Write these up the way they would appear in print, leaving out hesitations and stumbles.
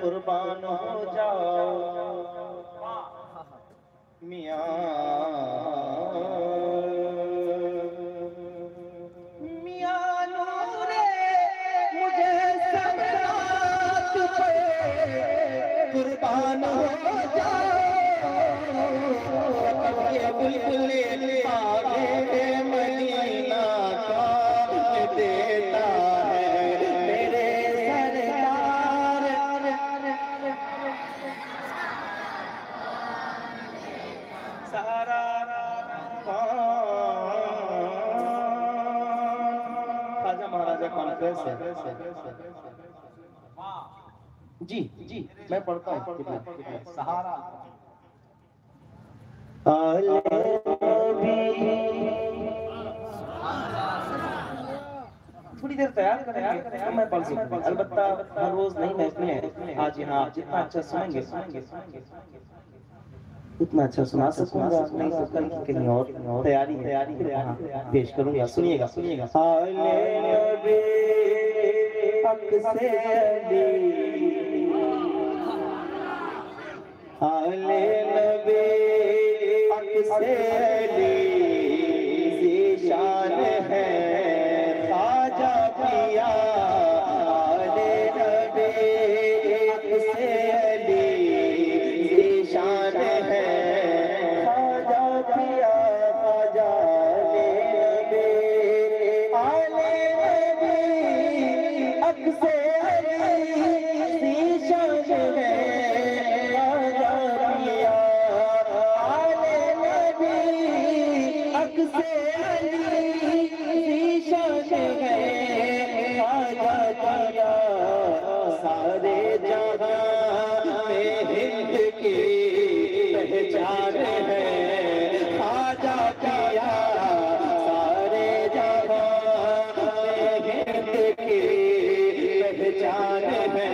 कुर्बान हो जाओ मियां मियां नूरे मुझे सजदात पे कुर्बान हो जाओ ये बुलबुले आगे मदीना का देता है मेरे सरदार सारा खाजा महाराजा कॉन्फ्रेंस है जी जी मैं पढ़ता हूँ सहारा थोड़ी देर तैयार करेंगे तो मैं पढ़ सकूं अलबत्ता हर रोज नहीं महफिल है आज यहाँ आप जितना अच्छा सुनेंगे उतना अच्छा सुना सकूंगा नहीं तो कल की कहीं और तैयारी पेश करूंगा सुनिएगा आले नबी अक्से ज़ीशान है ख्वाजा पिया आले नबी अक्से ज़ीशान है ख्वाजा पिया ख्वाजा आले नबी अक्से ज़ीशान है सारे जहां में हिंद की पहचान है ख्वाजा पिया सारे जहां में हिंद की पहचान है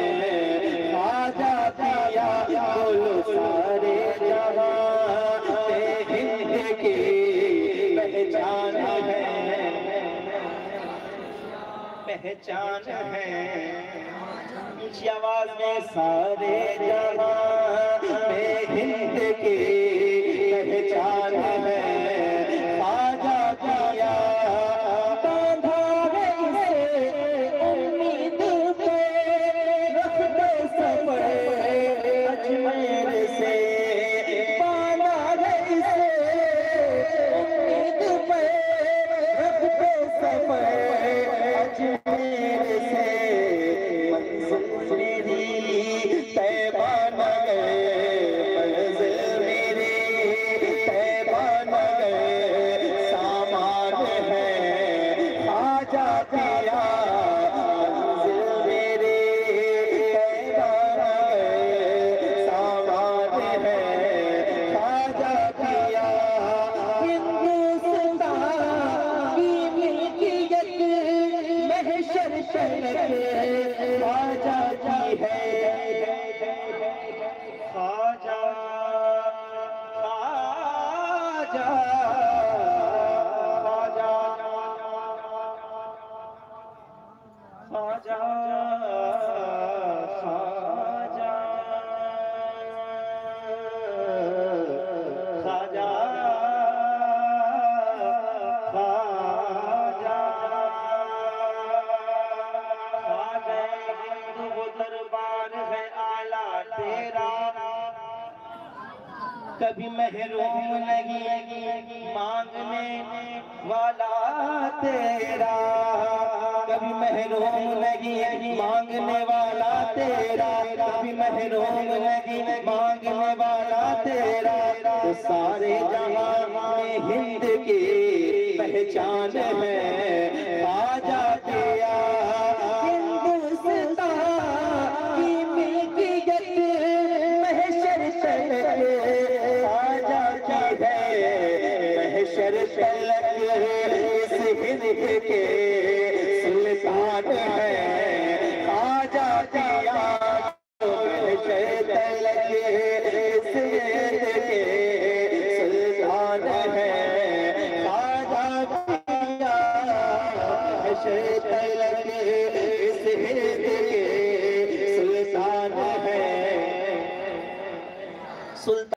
ख्वाजा पिया बोलो सारे जहां में हिंद की पहचान है पहचान है ऊंची आवाज में सारे जहां में हिंद की पहचान है ख्वाजा पिया बांधा है इसे उम्मीद पे रख दो सफर अजमेर से बांधा है इसे उम्मीद पे रख दो सफर अजमेर से कभी महरूम नहीं मांगने वाला तेरा कभी महरूम नहीं मांगने वाला तेरा कभी महरूम नहीं मांगने वाला तेरा तो सारे जहां में हिंद की पहचान है ख्वाजा पिया के सुल्तान है ख्वाजा पिया सुल्तान है ख्वाजा पिया सुल्तान